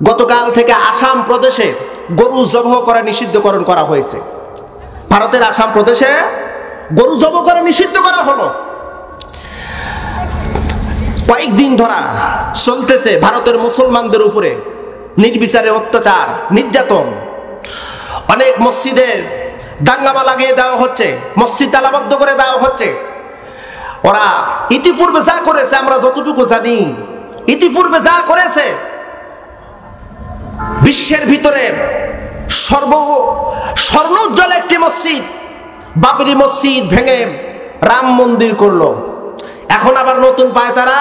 গতকাল থেকে আসাম প্রদেশে গরু জবাহ করা নিষিদ্ধকরণ করা হয়েছে। ভারতের আসাম প্রদেশে গরু জবাহ করা নিষিদ্ধ করা হলো। কয়েকদিন ধরা চলতেছে ভারতের মুসলমানদের উপরে নির্বিচারে অত্যাচার, নির্যাতন। অনেক মসজিদের দাঙ্গামা লাগিয়ে দেওয়া হচ্ছে, মসজিদ তালাবদ্ধ করে দেওয়া হচ্ছে। ওরা ইতিপূর্বে যা করেছে আমরা যতটুকু জানি, ইতিপূর্বে যা করেছে, বিশ্বের ভিতরে স্বর্ণোজ্জ্বল একটি মসজিদ, বাবরি মসজিদ ভেঙে রাম মন্দির করলো। এখন আবার নতুন পায় তারা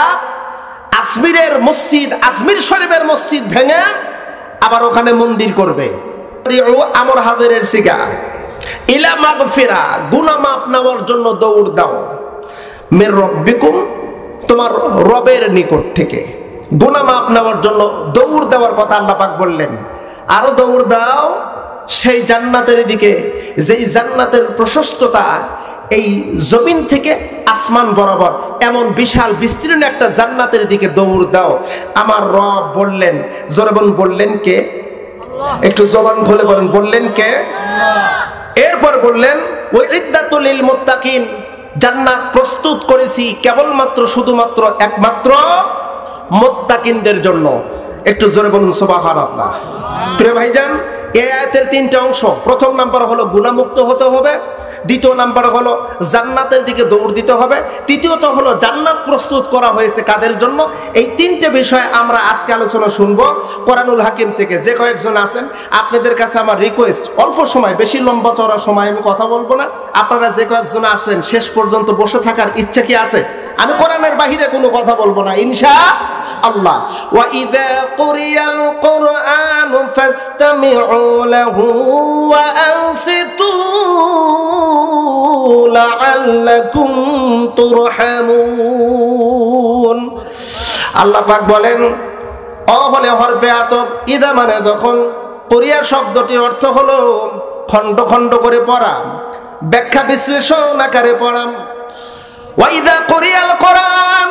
আজমিরের মসজিদ, আজমির শরীফের মসজিদ ভেঙে আবার ওখানে মন্দির করবে। আমর হাজারের সিগা ইলা মাগফিরা, গুনাহ মাফ নেওয়ার জন্য দৌড় দাও। মির রব্বিকুম, তোমার রবের নিকট থেকে গুনাহ মাফ নেওয়ার জন্য দৌড় দেওয়ার কথা আল্লাহ পাক বললেন। আরো দৌড় দাও সেই জান্নাতের দিকে, যেই জান্নাতের প্রশস্ততা এই জমিন থেকে আসমান বরাবর, এমন বিশাল বিস্তীর্ণ একটা জান্নাতের দিকে দৌড় দাও। আমার রব বললেন, জোরে বললেন কে? একটু জবান খুলে বলেন, বললেন কে? এরপর বললেন ওয়াইদাতুল লিল মুত্তাকিন, জান্নাত প্রস্তুত করেছি কেবলমাত্র শুধুমাত্র একমাত্র মুত্তাকিনদের জন্য। একটু জোরে বলুন সুবহানাল্লাহ। প্রিয় ভাইজান, এই আয়াতের তিনটা অংশ। প্রথম নাম্বার হলো গুনাহমুক্ত হতে হবে, দ্বিতীয় নাম্বার হলো জান্নাতের দিকে দৌড় দিতে হবে, তৃতীয়ত হলো জান্নাত প্রস্তুত করা হয়েছে কাদের জন্য। এই তিনটে বিষয় আমরা আজকে আলোচনা শুনবো কোরআনুল হাকিম থেকে। যে কয়েকজন আছেন আপনাদের কাছে আমার রিকোয়েস্ট, অল্প সময়, বেশি লম্বা চড়া সময় আমি কথা বলবো না। আপনারা যে কয়েকজন আসেন শেষ পর্যন্ত বসে থাকার ইচ্ছা কি আছে? আমি কোরআনের বাহিরে কোনো কথা বলবো না ইনশাআল্লাহ। ওয়া ইযা কুরিয়াল কুরআনু ফাসতামিউ লাহু ওয়া আনসিতু লাআল্লাকুম তুরহামুন। আল্লাহ পাক বলেন, অ হলে হরফে আতব, ইদা মানে যখন, কুরিয়া শব্দটির অর্থ হলো খণ্ড খণ্ড করে পড়া, ব্যাখ্যা বিশ্লেষণ আকারে পড়া। ওয়াইদা কুরিয়াল কোরআন,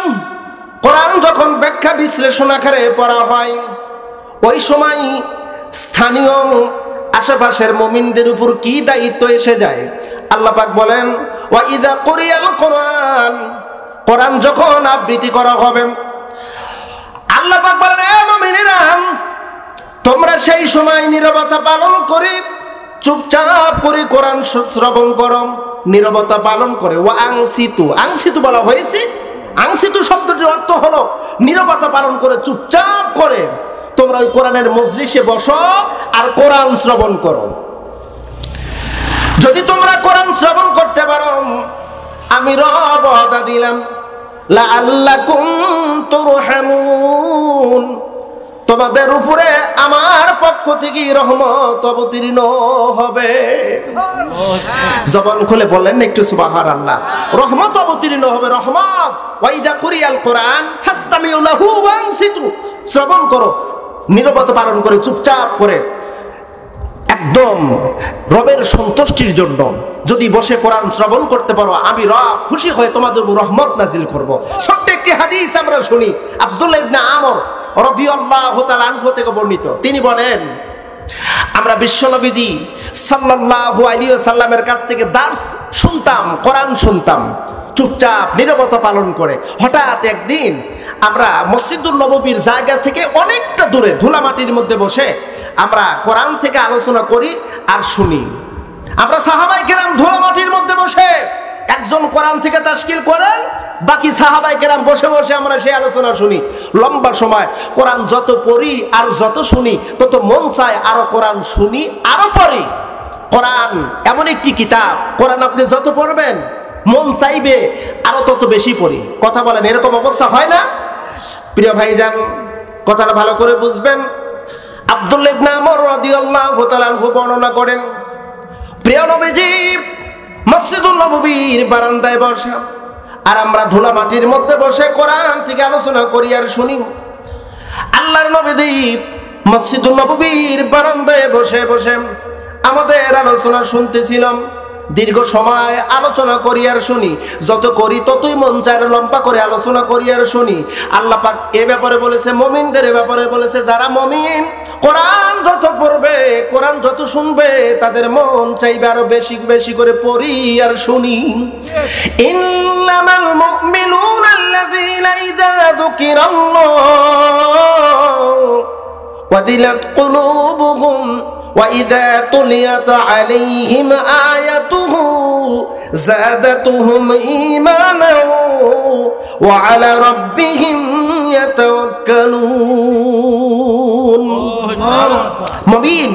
কোরআন যখন ব্যাখ্যা বিশ্লেষণ আকারে পড়া হয়, ওই সময় স্থানীয় আশেপাশের মুমিনদের উপর কি দায়িত্ব এসে যায়? আল্লাহ পাক বলেন ওয়াইদা কুরিয়াল কোরআন, কোরআন যখন আবৃত্তি করা হবে, আল্লাহ পাক বলেন এ মুমিনেরা, তোমরা সেই সময় নীরবতা পালন করে চুপচাপ করে কোরআন শ্রবণ করো, নীরবতা পালন করে। ও আংসিতু, আংসিতু বলা হয়েছে। আংসিতু শব্দটির অর্থ হলো নীরবতা পালন করে, চুপচাপ করে তোমরা ওই কোরআনের মজলিসে বসো আর কোরআন শ্রবণ করো। যদি তোমরা কোরআন শ্রবণ করতে পারো, আমি রব ওয়াদা দিলাম লাআল্লাকুম তুরহামুন, তোমাদের উপরে আমার পক্ষ থেকে রহমত অবতীর্ণ হবে। জবান খুলে বলেন একটু সুবহানাল্লাহ। রহমত অবতীর্ণ হবে, রহমত। ওয়াইদা কুরিয়াল কোরআন ফাসতামিউ লাহু ওয়া আনসিতু, শ্রবণ করো, নীরবতা পালন করে, চুপচাপ করে, একদম রবের সন্তুষ্টির জন্য যদি বসে কোরআন শ্রবণ করতে পারো, আমি রব খুশি হয়ে তোমাদের উপর রহমত নাজিল করব। ছোট্ট একটি হাদিস আমরা শুনি, আব্দুল্লাহ ইবনে আমর রাদিয়াল্লাহু তাআলা আনহু থেকে বর্ণিত। তিনি বলেন, আমরা বিশ্বনবীজি সাল্লাল্লাহু আলাইহি ওয়াসাল্লামের কাছ থেকে দার্স শুনতাম, কোরআন শুনতাম চুপচাপ নীরবতা পালন করে। হঠাৎ একদিন আমরা মসজিদুন নববীর জায়গা থেকে অনেকটা দূরে ধুলামাটির মধ্যে বসে আমরা কোরআন থেকে আলোচনা করি আর শুনি। আমরা সাহাবায়ে কেরাম ধুলামাটির মধ্যে বসে, একজন কোরআন থেকে তাশকিল করেন, বাকি সাহাবায়ে কেরাম বসে বসে আমরা সেই আলোচনা শুনি। লম্বা সময় কোরআন যত পড়ি আর যত শুনি, তত মন চায় আরো কোরআন শুনি, আরো পড়ি। কোরআন এমন একটি কিতাব, কোরআন আপনি যত পড়বেন মন চাইবে আরো তত বেশি পড়ি। কথা বলেন, এরকম অবস্থা হয় না? প্রিয় ভাইজান, কথাটা ভালো করে বুঝবেন। আব্দুল্লাহ ইবনে আমর রাদিয়াল্লাহু তাআলা আনহু বর্ণনা করেন, প্রিয় নবীজি মসজিদুন নববীর বারান্দায় বসা, আর আমরা ধুলামাটির মধ্যে বসে কোরআন থেকে আলোচনা করি আর শুনি। আল্লাহর নবীজি মসজিদুন নববীর বারান্দায় বসে বসে আমাদের আলোচনা শুনতেছিলাম। দীর্ঘ সময় আলোচনা করি আর শুনি, যত করি ততই মন চায় লম্বা করে আলোচনা করি আর শুনি। আল্লাহ পাক এ ব্যাপারে বলেছে, মুমিনদের ব্যাপারে বলেছে, যারা মুমিন কোরআন যত পড়বে, কোরআন যত শুনবে, তাদের মন চাইবে আরো বেশি বেশি করে পড়ি আর শুনি। ইন্নামাল মুমিনুনা আল্লাযীনা ইযা যুকিরাল্লাহু ওয়াজিলাত কুলুবুহুম وَإِذَا تُلِيَتْ عَلَيْهِمْ آيَاتُهُ زَادَتْهُمْ إِيمَانًا وَعَلَى رَبِّهِمْ يَتَوَكَّلُونَ। মুমিন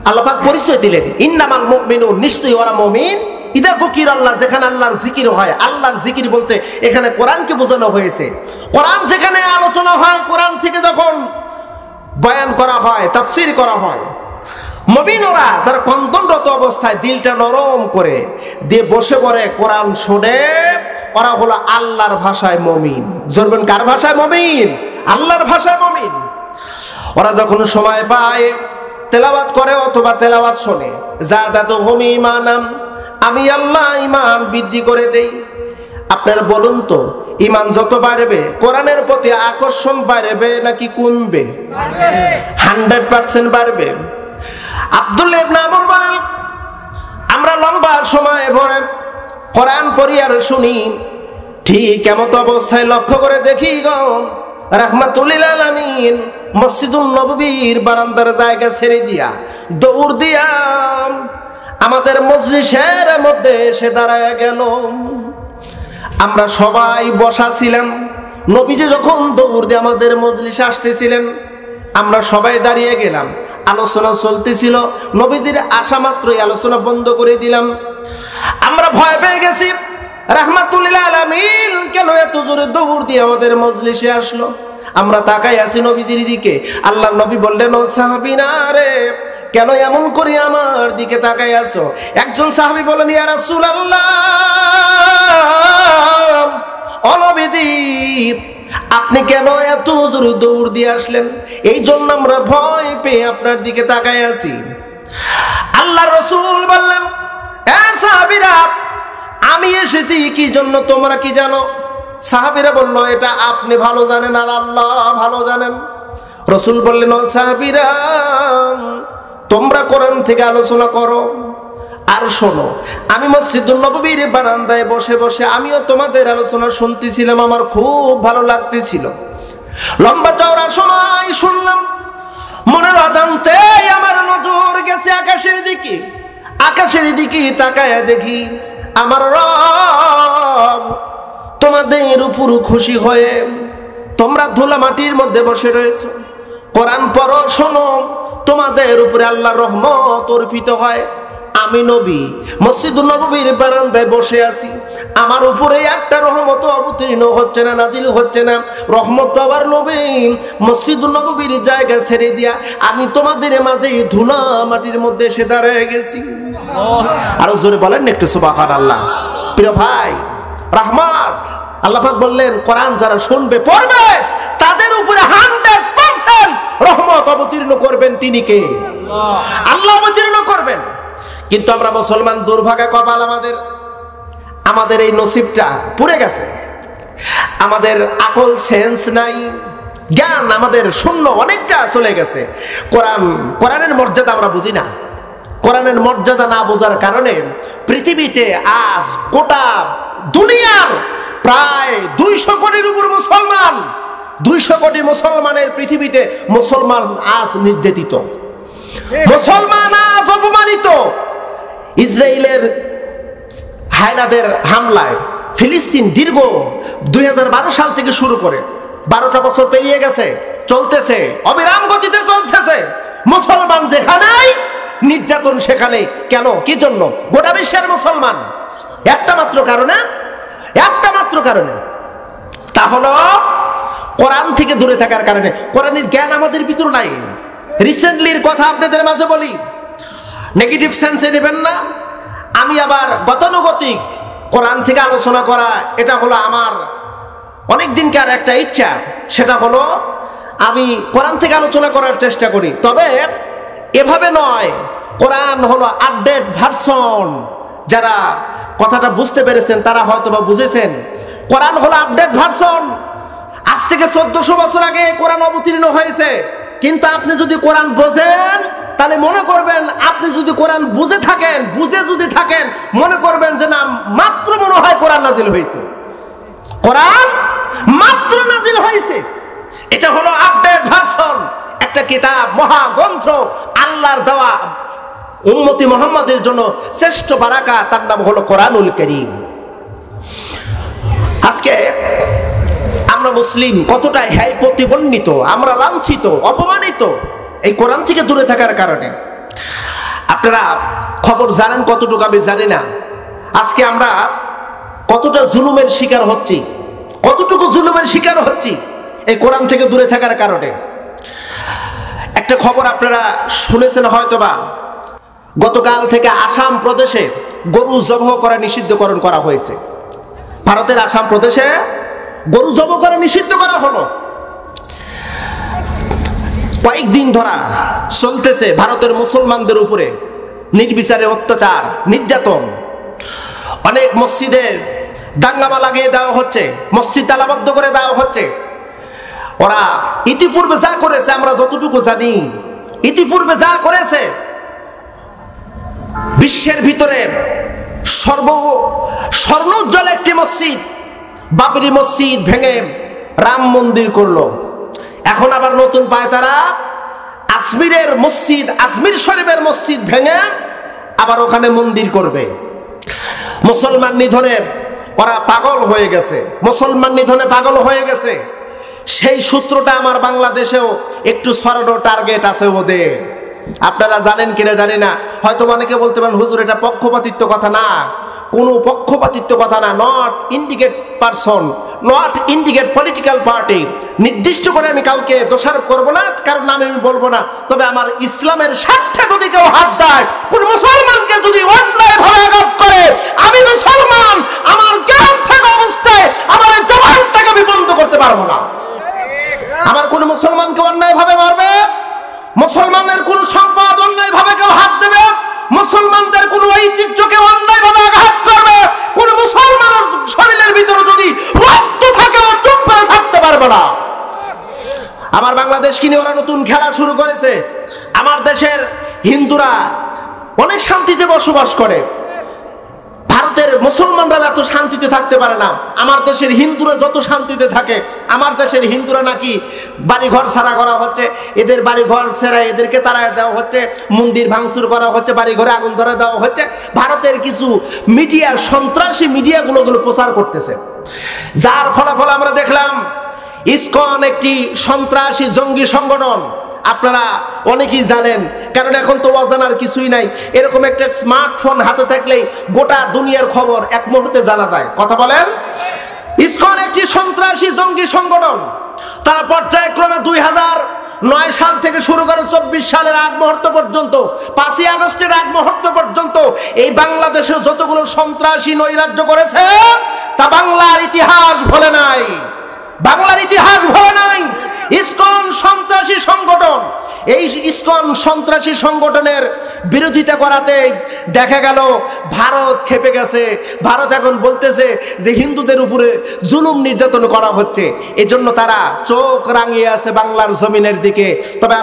আল্লাহ পাক পরিচয় দিলেন, ইন্নামাল মুমিনুন, নিশ্চয়ই ওরা মুমিন, ইদা যুকিরাল্লাহ, যেখানে আল্লাহর জিকির হয়। আল্লাহর জিকির বলতে এখানে কোরআনকে বোঝানো হয়েছে। কোরআন যেখানে আলোচনা হয়, কোরআন থেকে যখন বয়ান করা হয়, তাফসীর করা হয়, মুমিন ওরা যারা কন্দনরত অবস্থায় দিলটা নরম করে দিয়ে বসে পড়ে কোরআন শুনে, ওরা হলো আল্লাহর ভাষায় মুমিন। জোরবেন কার ভাষায় মুমিন? আল্লাহর ভাষায় মুমিন। ওরা যখন সময় পায় তেলাওয়াত করে অথবা তেলাওয়াত শোনে, যাদাতুহুম ঈমানাম, আমি আল্লাহ ঈমান বৃদ্ধি করে দেই। আপনারা বলুন তো, ঈমান যত বাড়বে কোরআনের প্রতি আকর্ষণ বাড়বে নাকি কমবে? 100% বাড়বে। আব্দুল্লাহ ইবনে আমর বলেন, আমরা লম্বা সময় ভরে কোরআন পড়ি আর শুনি, ঠিক এমত অবস্থায় লক্ষ্য করে দেখি গো, রাহমাতুল লিল আলামিন মসজিদুন নববীর বারান্দার জায়গা ছেড়ে দিয়া দৌড় দিয়া আমাদের মজলিসের মধ্যে এসে দাঁড়ায় গেল। আমরা সবাই বসা ছিলাম, নবীজি যখন দৌড় দিয়ে আমাদের মজলিসে আসতেছিলেন, আমরা সবাই দাঁড়িয়ে গেলাম। আলোচনা চলতেছিল, নবীজির আসা মাত্রই আলোচনা বন্ধ করে দিলাম। আমরা ভয় পেয়ে গেছি, রাহমাতুল লিল আলামিন কেন এত জোরে দৌড় দিয়ে আমাদের মজলিসে আসলো? আমরা তাকাই আছি নবীজির দিকে। আল্লাহর নবী বললেন, ও সাহাবীরা রে, কেন এমন করে আমার দিকে তাকাই আছো? একজন সাহাবী বলেন, ইয়া রাসূলুল্লাহ, ও নবীজি, আপনি কেন এত জোরে দৌড় দিয়ে আসলেন? এই জন্য আমরা ভয় পেয়ে আপনার দিকে তাকাই আছি। আল্লাহর রাসূল বললেন, এ সাহাবীরা, আমি এসেছি কি জন্য তোমরা কি জানো? সাহাবীরা বলল, এটা আপনি ভালো জানেন আর আল্লাহ ভালো জানেন। রাসূল বললেন, ও সাহাবীরা, তোমরা কোরআন থেকে আলোচনা করো আর শোনো। আমি মসজিদুন নববীর বারান্দায় বসে বসে আমিও তোমাদের আলোচনা শুনতেছিলাম, আমার খুব ভালো লাগতেছিল। লম্বা চওড়া সময় শুনলাম, মনের অজান্তেই আমার নজর গেছে আকাশের দিকে। আকাশের দিকে তাকায়া দেখি আমার রব তোমাদের উপর খুশি হয়ে তোমরা ধুলা মাটির মধ্যে বসে রয়েছো, কোরআন পড়ো, শোনো, তোমাদের উপরে আল্লাহর রহমত অর্পিত হয়। আমি নবী মসজিদুন নববীর বারান্দায় বসে আছি, আমার উপরে একটা রহমত অবতীর্ণ হচ্ছে না, নাজিল হচ্ছে না। রহমত আবার নবী মসজিদুন নববীর জায়গা ছেড়ে দিয়া আমি তোমাদের মাঝে ধুলা মাটির মধ্যে এসে দাঁড়ায় গেছি। আরো জোরে বলেন একটু সুবহানাল্লাহ। প্রিয় ভাই, রহমত আল্লাহ পাক বললেন, কোরআন যারা শুনবে পড়বে তাদের উপরে 100% রহমত অবতীর্ণ করবেন। তিনি কে? আল্লাহ অবতীর্ণ করবেন। কিন্তু আমরা মুসলমান, দুর্ভাগা কপাল আমাদের, আমাদের এই নসিবটা পুড়ে গেছে। আমাদের আকল সেন্স নাই, জ্ঞান আমাদের শূন্য, অনেকটা চলে গেছে। কোরআনের মর্যাদা আমরা বুঝি না। কোরআনের মর্যাদা না বোঝার কারণে পৃথিবীতে আজ গোটা দুনিয়ার প্রায় 200 কোটির উপর মুসলমান, 200 কোটি মুসলমানের পৃথিবীতে মুসলমান আজ নির্যাতিত, মুসলমান আজ অপমানিত। ইসরায়েলের হায়নাদের হামলায় ফিলিস্তিন দীর্ঘ 2012 সাল থেকে শুরু করে 12টা বছর পেরিয়ে গেছে, চলতেছে, অবিরাম গতিতে চলতেছে। মুসলমান যেখানেই নির্যাতন সেখানে। কেন? কি জন্য? গোটা বিশ্বের মুসলমান একটা মাত্র কারণে, তা হলো কোরআন থেকে দূরে থাকার কারণে। কোরআনের জ্ঞান আমাদের ভিতর নাই। রিসেন্টলির কথা আপনাদের মাঝে বলি, নেগেটিভ সেন্সে নেবেন না। আমি আবার গতানুগতিক কোরআন থেকে আলোচনা করা, এটা হলো আমার অনেক দিনকার একটা ইচ্ছা। সেটা হলো আমি কোরআন থেকে আলোচনা করার চেষ্টা করি, তবে এভাবে নয়। কোরআন হলো আপডেট ভার্সন, যারা কথাটা বুঝতে পেরেছেন তারা হয়তো বা বুঝেছেন, কোরআন হলো আপডেট ভার্সন। আজ থেকে 1400 বছর আগে কোরআন অবতীর্ণ হয়েছে। কিন্তু আপনি যদি কোরআন বোঝেন তাহলে মনে করবেন, আপনি যদি কোরআন বুঝে যদি থাকেন মনে করবেন যে না, মাত্র মনে হয় কোরআন নাজিল হয়েছে, কোরআন মাত্র নাজিল হয়েছে। এটা হলো আপডেট ভার্সন, একটা কিতাব, মহাগ্রন্থ, আল্লাহর দেওয়া উম্মতি মুহাম্মাদের জন্য শ্রেষ্ঠ বারাকা, তার নাম হলো কোরআনুল কারীম। আজকে আমরা মুসলিম কতটা হ্যায় প্রতিবন্ধিত, আমরা লাঞ্ছিত, অপমানিত এই কোরআন থেকে দূরে থাকার কারণে। আপনারা খবর জানেন কতটুকু আমি জানি না, আজকে আমরা কতটা জুলুমের শিকার হচ্ছি, কতটুকু জুলুমের শিকার হচ্ছি এই কোরআন থেকে দূরে থাকার কারণে। একটা খবর আপনারা শুনেছেন হয়তোবা, গতকাল থেকে আসাম প্রদেশে গরু জবাহ করা নিষিদ্ধকরণ করা হয়েছে। ভারতের আসাম প্রদেশে গরু জবাহ করা নিষিদ্ধ করা হলো। কয়েকদিন ধরা চলতেছে ভারতের মুসলমানদের উপরে নির্বিচারে অত্যাচার, নির্যাতন। অনেক মসজিদের দাঙ্গামা লাগিয়ে দেওয়া হচ্ছে, মসজিদ তালাবদ্ধ করে দেওয়া হচ্ছে। ওরা ইতিপূর্বে যা করেছে আমরা যতটুকু জানি, ইতিপূর্বে যা করেছে, বিশ্বের ভিতরে স্বর্ণোজ্জ্বল একটি মসজিদ, বাবরি মসজিদ ভেঙে রাম মন্দির করলো। এখন আবার নতুন পায় তারা আজমিরের মসজিদ, আজমির শরীফের মসজিদ ভেঙে আবার ওখানে মন্দির করবে। মুসলমান নিধনে ওরা পাগল হয়ে গেছে, মুসলমান নিধনে পাগল হয়ে গেছে। সেই সূত্রটা আমার বাংলাদেশেও একটু ছড়ানো টার্গেট আছে ওদের। আপনারা জানেন কিনা জানি না, হয়তো অনেকে বলতে পারেন হুজুর এটা পক্ষপাতিত্ব কথা। না, কোনো পক্ষপাতিত্ব কথা না। Not indicate person, not indicate political party. নির্দিষ্ট করে আমি কাউকে দোষারোপ করবো না, কারণ নামে আমি বলবো না। তবে আমার ইসলামের স্বার্থে যদি কেউ হাত দেয়, কোন মুসলমানকে যদি অন্যায়ভাবে আঘাত করে, আমি মুসলমান, আমার জ্ঞান থাকা অবস্থায় আমার জবানটাকে আমি বন্ধ করতে পারবো না। আমার কোন মুসলমানকে অন্যায়ভাবে মারবে, মুসলমানের কোন সম্পদ অন্যায়ভাবে কেউ হাত দেবে, মুসলমানদের কোন ঐতিহ্যকে অন্যায়ভাবে আঘাত করবে, কোন মুসলমানের শরীরের ভিতরে যদি রক্ত থাকে ও চুপ করে থাকতে পারবে না। আমার বাংলাদেশ কিনে ওরা নতুন খেলা শুরু করেছে। আমার দেশের হিন্দুরা অনেক শান্তিতে বসবাস করে, ভারতের মুসলমানরা এত শান্তিতে থাকতে পারে না। আমার দেশের হিন্দুরা যত শান্তিতে থাকে, আমার দেশের হিন্দুরা নাকি বাড়িঘর ছাড়া করা হচ্ছে, এদের বাড়িঘর ছেড়ে এদেরকে তাড়ায় দেওয়া হচ্ছে, মন্দির ভাঙচুর করা হচ্ছে, বাড়িঘরে আগুন ধরে দেওয়া হচ্ছে। ভারতের কিছু মিডিয়া, সন্ত্রাসী মিডিয়াগুলো প্রচার করতেছে, যার ফলাফল আমরা দেখলাম ইসকন একটি সন্ত্রাসী জঙ্গি সংগঠন। আপনারা অনেকেই জানেন, কারণ এখন তো অজানার কিছুই নাই। এরকম একটা স্মার্টফোন হাতে থাকলেই গোটা দুনিয়ার খবর এক মুহূর্তে জানা যায়। কথা বলেন, ইসকন একটি সন্ত্রাসী জঙ্গি সংগঠন। তারা পর্যায়ক্রমে 2009 সাল থেকে শুরু করে 24 সালের আগ মুহূর্ত পর্যন্ত, 5ই আগস্টের আগ মুহূর্ত পর্যন্ত এই বাংলাদেশে যতগুলো সন্ত্রাসী নৈরাজ্য করেছে তা বাংলার ইতিহাস ভোলে নাই, বাংলার ইতিহাস ভোলে নাই। ইসকন সন্ত্রাসী সংগঠন, এই ইসকন সন্ত্রাসী সংগঠনের বিরোধিতা করাতে দেখা গেল ভারত খেপে গেছে। ভারত এখন বলতেছে যে হিন্দুদের উপরে জুলুম নির্যাতন করা হচ্ছে, এজন্য তারা চোখ রাঙিয়ে আছে বাংলার জমিনের দিকে। তবে